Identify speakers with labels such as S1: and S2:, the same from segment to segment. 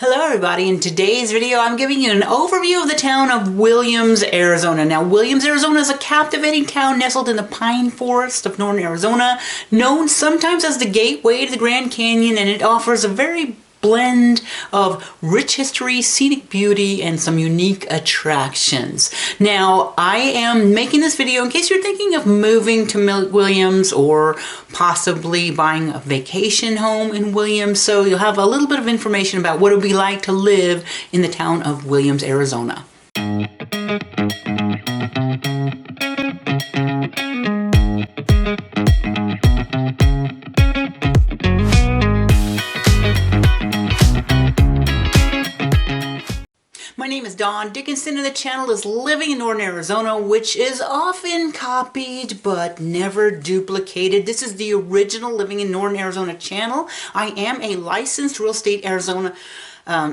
S1: Hello everybody, in today's video I'm giving you an overview of the town of Williams, Arizona. Now Williams, Arizona is a captivating town nestled in the pine forest of northern Arizona, known sometimes as the gateway to the Grand Canyon, and it offers a very blend of rich history, scenic beauty, and some unique attractions. Now, I am making this video in case you're thinking of moving to Williams or possibly buying a vacation home in Williams, so you'll have a little bit of information about what it would be like to live in the town of Williams, Arizona. My name is Dawn Dickinson and the channel is Living in Northern Arizona, which is often copied but never duplicated. This is the original Living in Northern Arizona channel. I am a licensed real estate Arizona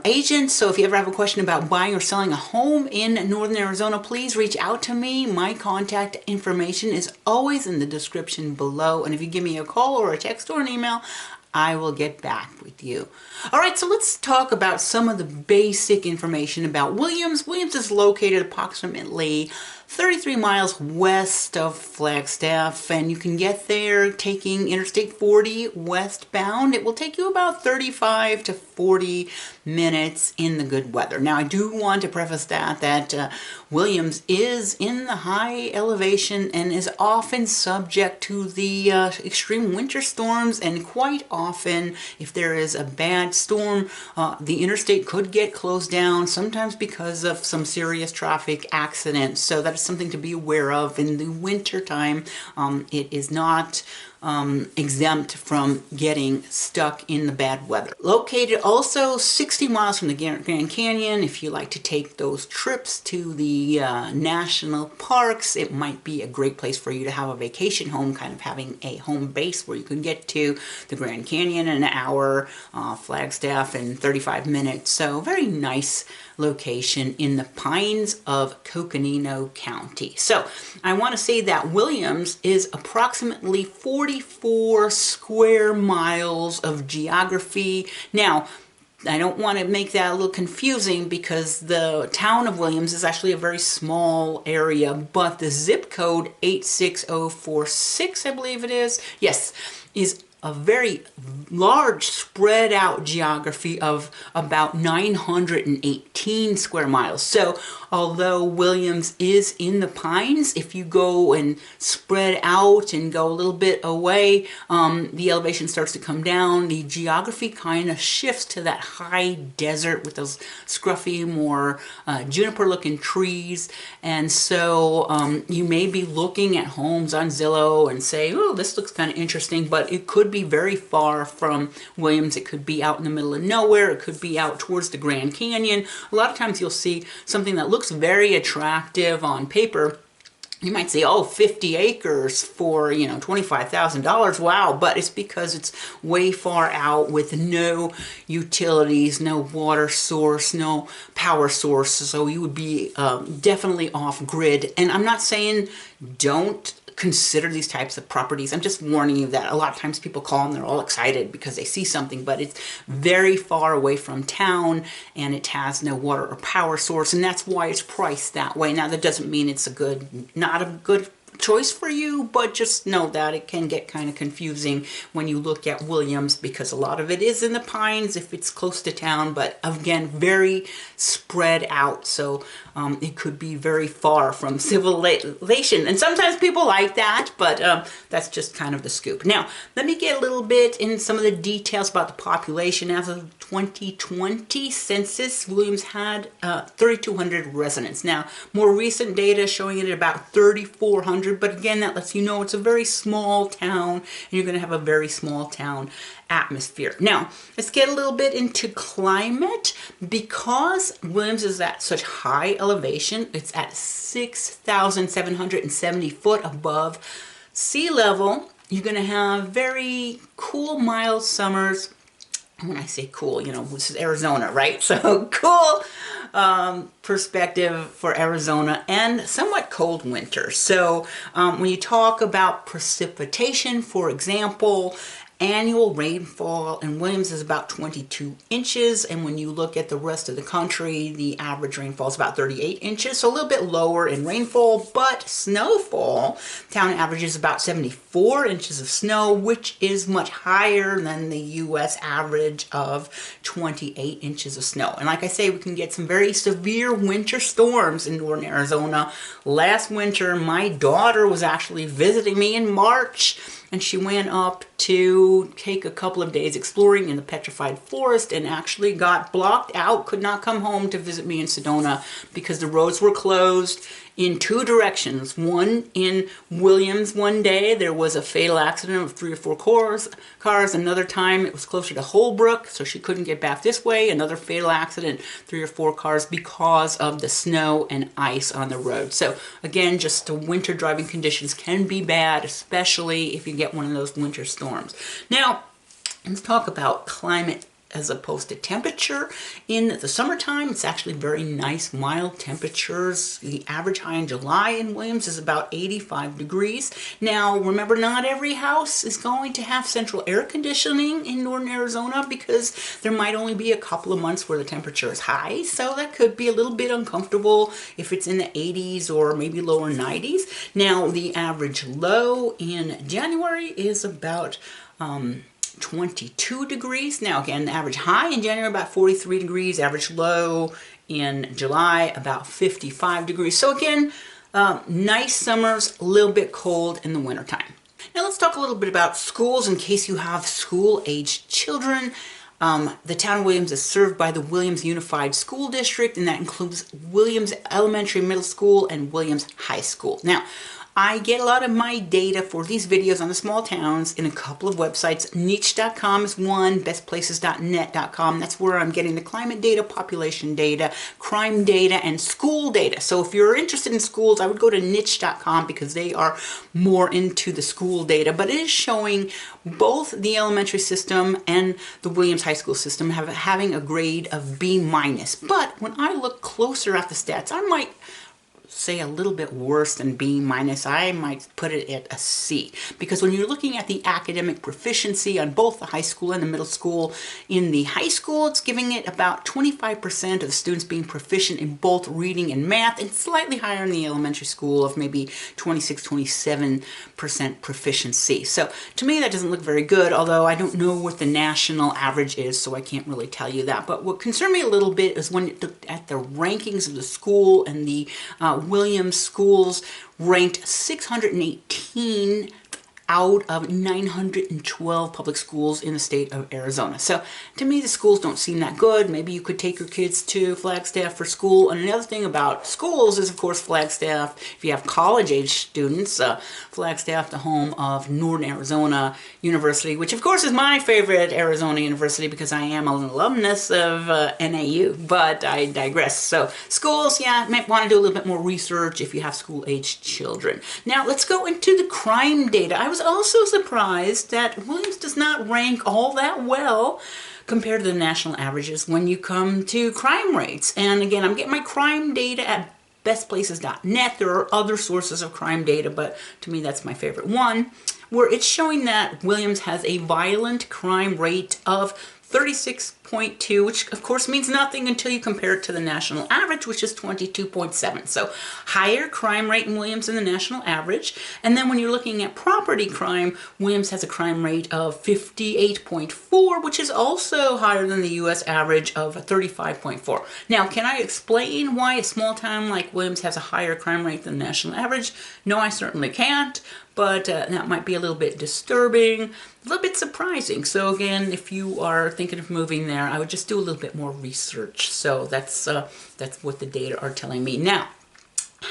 S1: agent, so if you ever have a question about buying or selling a home in Northern Arizona, please reach out to me. My contact information is always in the description below, and if you give me a call or a text or an email, I will get back with you. All right, so let's talk about some of the basic information about Williams. Williams is located approximately 33 miles west of Flagstaff, and you can get there taking Interstate 40 westbound. It will take you about 35 to 40 minutes in the good weather. Now, I do want to preface that Williams is in the high elevation and is often subject to the extreme winter storms, and quite often, if there is a bad storm, the interstate could get closed down, sometimes because of some serious traffic accidents. So that is something to be aware of. In the winter time, it is not exempt from getting stuck in the bad weather. Located also 60 miles from the Grand Canyon. If you like to take those trips to the national parks, it might be a great place for you to have a vacation home, kind of having a home base where you can get to the Grand Canyon in an hour, Flagstaff in 35 minutes. So very nice location in the Pines of Coconino County. So I want to say that Williams is approximately 44 square miles of geography. Now, I don't want to make that a little confusing because the town of Williams is actually a very small area, but the zip code 86046, I believe it is, yes, is a very large spread out geography of about 918 square miles. So although Williams is in the Pines, if you go and spread out and go a little bit away, the elevation starts to come down. The geography kind of shifts to that high desert with those scruffy, more juniper looking trees. And so you may be looking at homes on Zillow and say, oh, this looks kind of interesting, but it could be very far from Williams. It could be out in the middle of nowhere. It could be out towards the Grand Canyon. A lot of times you'll see something that looks very attractive on paper. You might say, oh, 50 acres for, $25,000. Wow. But it's because it's way far out with no utilities, no water source, no power source. So you would be definitely off grid. And I'm not saying don't consider these types of properties. I'm just warning you that a lot of times people call and they're all excited because they see something, but it's very far away from town and it has no water or power source, and that's why it's priced that way. Now, that doesn't mean it's not a good choice for you, but just know that it can get kind of confusing when you look at Williams because a lot of it is in the Pines if it's close to town, but again, very spread out. So it could be very far from civilization, and sometimes people like that, but that's just kind of the scoop. Now, let me get a little bit in some of the details about the population. As of 2020 census, Williams had 3,200 residents. Now, more recent data showing it at about 3,400, but again, that lets you know it's a very small town, and you're going to have a very small town atmosphere. Now, let's get a little bit into climate. Because Williams is at such high elevation, it's at 6,770 foot above sea level, you're going to have very cool, mild summers. When I say cool, this is Arizona, right? So cool perspective for Arizona, and somewhat cold winter. So when you talk about precipitation, for example, annual rainfall in Williams is about 22 inches, and when you look at the rest of the country, the average rainfall is about 38 inches, so a little bit lower in rainfall, but snowfall, town averages about 74 inches of snow, which is much higher than the U.S. average of 28 inches of snow. And like I say, we can get some very severe winter storms in northern Arizona. Last winter, my daughter was actually visiting me in March, and she went up to take a couple of days exploring in the petrified forest and actually got blocked out, could not come home to visit me in Sedona because the roads were closed in two directions. One in Williams one day, there was a fatal accident of 3 or 4 cars. Another time it was closer to Holbrook, so she couldn't get back this way. Another fatal accident, 3 or 4 cars because of the snow and ice on the road. So again, just the winter driving conditions can be bad, especially if you get one of those winter storms. Now, let's talk about climate as opposed to temperature. In the summertime, it's actually very nice, mild temperatures. The average high in July in Williams is about 85 degrees. Now, remember, not every house is going to have central air conditioning in northern Arizona because there might only be a couple of months where the temperature is high, so that could be a little bit uncomfortable if it's in the 80s or maybe lower 90s. Now, the average low in January is about 22 degrees. Now again, the average high in January about 43 degrees, average low in July about 55 degrees. So again, nice summers, a little bit cold in the wintertime. Now let's talk a little bit about schools in case you have school-aged children. The town of Williams is served by the Williams Unified School District, and that includes Williams Elementary, Middle School, and Williams High School. Now, I get a lot of my data for these videos on the small towns in a couple of websites. Niche.com is one, bestplaces.net.com. That's where I'm getting the climate data, population data, crime data, and school data. So if you're interested in schools, I would go to niche.com because they are more into the school data. But it is showing both the elementary system and the Williams High School system having a grade of B-. But when I look closer at the stats, I might say a little bit worse than B-. I might put it at a C, because when you're looking at the academic proficiency on both the high school and the middle school, in the high school it's giving it about 25% of students being proficient in both reading and math, and slightly higher in the elementary school of maybe 26-27% proficiency. So to me that doesn't look very good, although I don't know what the national average is, so I can't really tell you that. But what concerned me a little bit is when you looked at the rankings of the school, and the Williams schools ranked 618 out of 912 public schools in the state of Arizona. So to me, the schools don't seem that good. Maybe you could take your kids to Flagstaff for school. And another thing about schools is, of course, Flagstaff, if you have college-age students, Flagstaff, the home of Northern Arizona University, which of course is my favorite Arizona university because I am an alumnus of NAU, but I digress. So schools, yeah, might want to do a little bit more research if you have school-aged children. Now let's go into the crime data. I was also surprised that Williams does not rank all that well compared to the national averages when you come to crime rates. And again, I'm getting my crime data at bestplaces.net. There are other sources of crime data, but to me that's my favorite one, where it's showing that Williams has a violent crime rate of 36.2, which of course means nothing until you compare it to the national average, which is 22.7. So higher crime rate in Williams than the national average. And then when you're looking at property crime, Williams has a crime rate of 58.4, which is also higher than the U.S. average of 35.4. Now, can I explain why a small town like Williams has a higher crime rate than the national average? No, I certainly can't. But that might be a little bit disturbing, a little bit surprising. So again, if you are thinking of moving there, I would just do a little bit more research. So that's what the data are telling me. Now,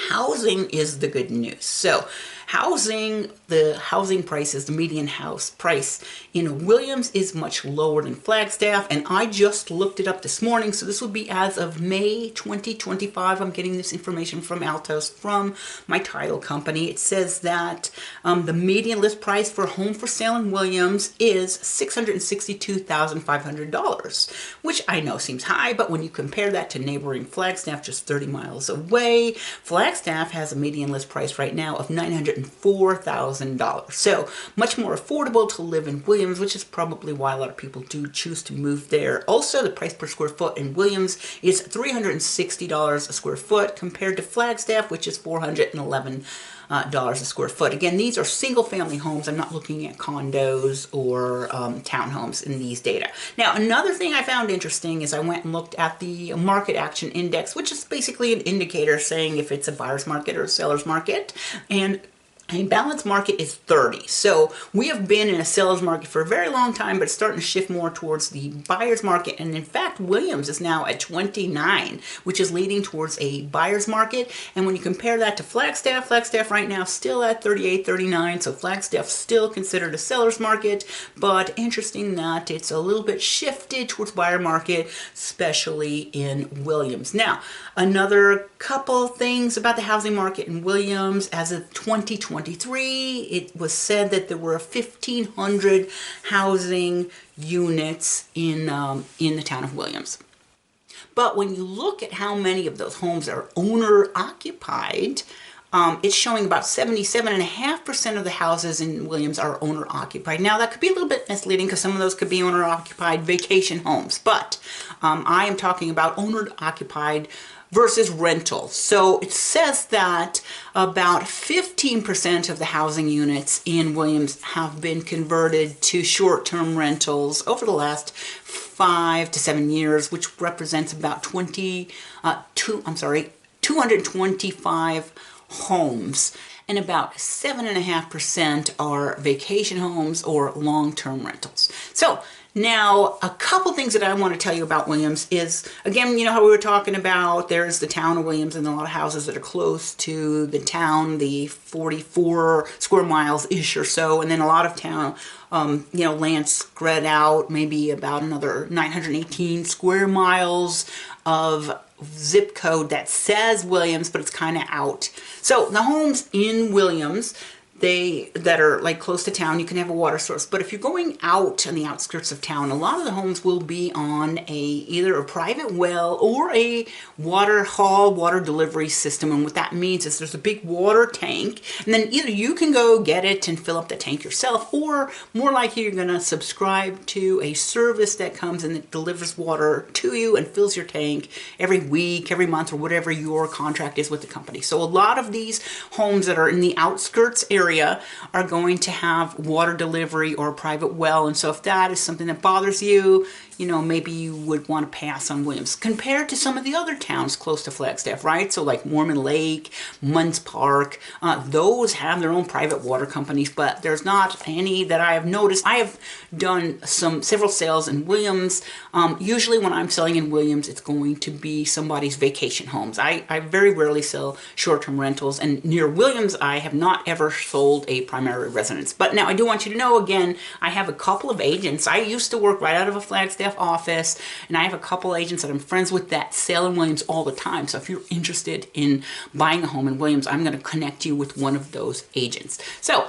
S1: housing is the good news. So housing, the housing prices, the median house price in Williams is much lower than Flagstaff, and I just looked it up this morning, so this would be as of May 2025. I'm getting this information from Altos, from my title company. It says that the median list price for a home for sale in Williams is $662,500, which I know seems high, but when you compare that to neighboring Flagstaff, just 30 miles away, Flagstaff has a median list price right now of $900,000. $304,000. So much more affordable to live in Williams, which is probably why a lot of people do choose to move there. Also, the price per square foot in Williams is $360 a square foot compared to Flagstaff, which is $411 a square foot. Again, these are single family homes. I'm not looking at condos or townhomes in these data. Now, another thing I found interesting is I went and looked at the market action index, which is basically an indicator saying if it's a buyer's market or a seller's market. And a balanced market is 30. So we have been in a seller's market for a very long time, but it's starting to shift more towards the buyer's market. And in fact, Williams is now at 29, which is leading towards a buyer's market. And when you compare that to Flagstaff, Flagstaff right now still at 38, 39. So Flagstaff still considered a seller's market, but interesting that it's a little bit shifted towards buyer market, especially in Williams. Now, another couple things about the housing market in Williams. As of 2023, it was said that there were 1,500 housing units in the town of Williams. But when you look at how many of those homes are owner-occupied, it's showing about 77.5% of the houses in Williams are owner-occupied. Now, that could be a little bit misleading because some of those could be owner-occupied vacation homes, but I am talking about owner-occupied versus rental. So it says that about 15% of the housing units in Williams have been converted to short-term rentals over the last 5 to 7 years, which represents about 225 homes. And about 7.5% are vacation homes or long-term rentals. So now, a couple things that I want to tell you about Williams is, again, you know how we were talking about there's the town of Williams and a lot of houses that are close to the town, the 44 square miles-ish or so, and then a lot of town, land spread out, maybe about another 918 square miles of zip code that says Williams, but it's kind of out. So the homes in Williams, that are like close to town, you can have a water source. But if you're going out on the outskirts of town, a lot of the homes will be on either a private well or a water delivery system. And what that means is there's a big water tank, and then either you can go get it and fill up the tank yourself, or more likely you're going to subscribe to a service that comes and it delivers water to you and fills your tank every week, every month, or whatever your contract is with the company. So a lot of these homes that are in the outskirts area are going to have water delivery or a private well. And so if that is something that bothers you, maybe you would want to pass on Williams compared to some of the other towns close to Flagstaff, right? So like Mormon Lake, Munns Park, those have their own private water companies, but there's not any that I have noticed. I have done several sales in Williams. Usually when I'm selling in Williams, it's going to be somebody's vacation homes. I very rarely sell short-term rentals, and near Williams, I have not ever sold a primary residence. But now I do want you to know, again, I have a couple of agents. I used to work right out of a Flagstaff office, and I have a couple agents that I'm friends with that sell in Williams all the time. So if you're interested in buying a home in Williams, I'm going to connect you with one of those agents. So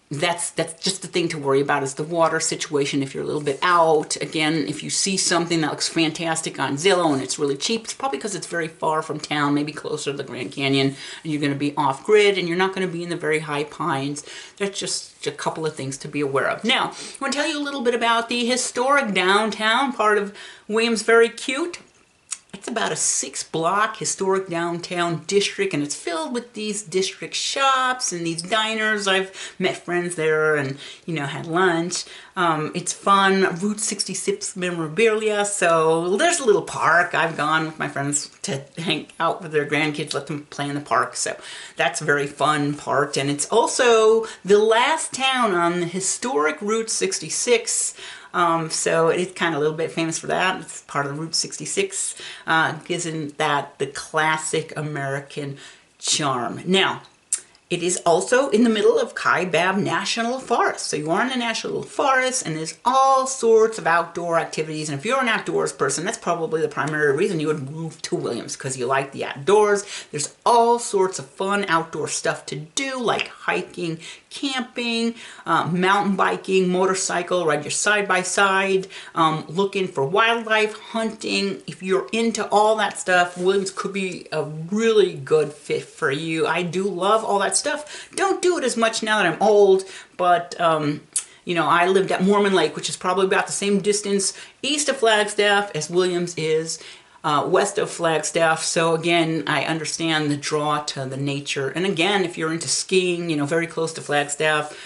S1: that's just the thing to worry about, is the water situation. If you're a little bit out, again, if you see something that looks fantastic on Zillow and it's really cheap, it's probably because it's very far from town, maybe closer to the Grand Canyon, and you're going to be off grid and you're not going to be in the very high pines. That's just a couple of things to be aware of. Now, I want to tell you a little bit about the historic downtown part of Williams. Very cute. It's about a 6-block historic downtown district, and it's filled with these district shops and these diners. I've met friends there and, had lunch. It's fun. Route 66 memorabilia. So there's a little park. I've gone with my friends to hang out with their grandkids, let them play in the park. So that's a very fun part. And it's also the last town on the historic Route 66. So it's kind of a little bit famous for that. It's part of the Route 66, isn't that the classic American charm. Now, it is also in the middle of Kaibab National Forest. So you are in the National Forest, and there's all sorts of outdoor activities. And if you're an outdoors person, that's probably the primary reason you would move to Williams, because you like the outdoors. There's all sorts of fun outdoor stuff to do, like hiking, camping, mountain biking, motorcycle, ride your side-by-side, looking for wildlife, hunting. If you're into all that stuff, Williams could be a really good fit for you. I do love all that that stuff. Don't do it as much now that I'm old, but you know, I lived at Mormon Lake, which is probably about the same distance east of Flagstaff as Williams is, west of Flagstaff. So again, I understand the draw to the nature. And again, if you're into skiing, you know, very close to Flagstaff,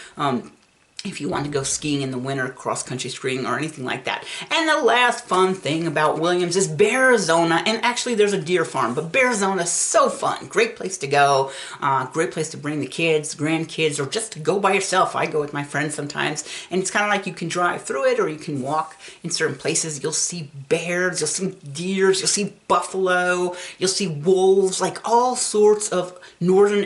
S1: if you want to go skiing in the winter, cross-country skiing or anything like that. And the last fun thing about Williams is Bearizona, and actually there's a deer farm, but Bearizona is so fun. Great place to go, great place to bring the kids, grandkids, or just to go by yourself. I go with my friends sometimes, and it's kind of like you can drive through it or you can walk in certain places. You'll see bears, you'll see deers, you'll see buffalo, you'll see wolves, like all sorts of Northern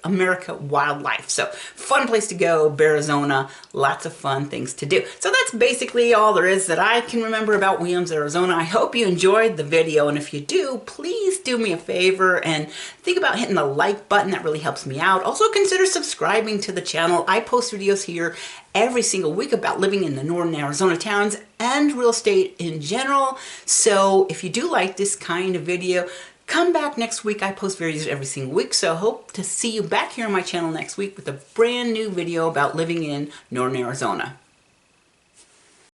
S1: America wildlife. So fun place to go, Arizona, lots of fun things to do. So that's basically all there is that I can remember about Williams, Arizona. I hope you enjoyed the video, and if you do, please do me a favor and think about hitting the like button. That really helps me out. Also consider subscribing to the channel. I post videos here every single week about living in the northern Arizona towns and real estate in general. So if you do like this kind of video, come back next week. I post videos every single week, so I hope to see you back here on my channel next week with a brand new video about living in northern Arizona.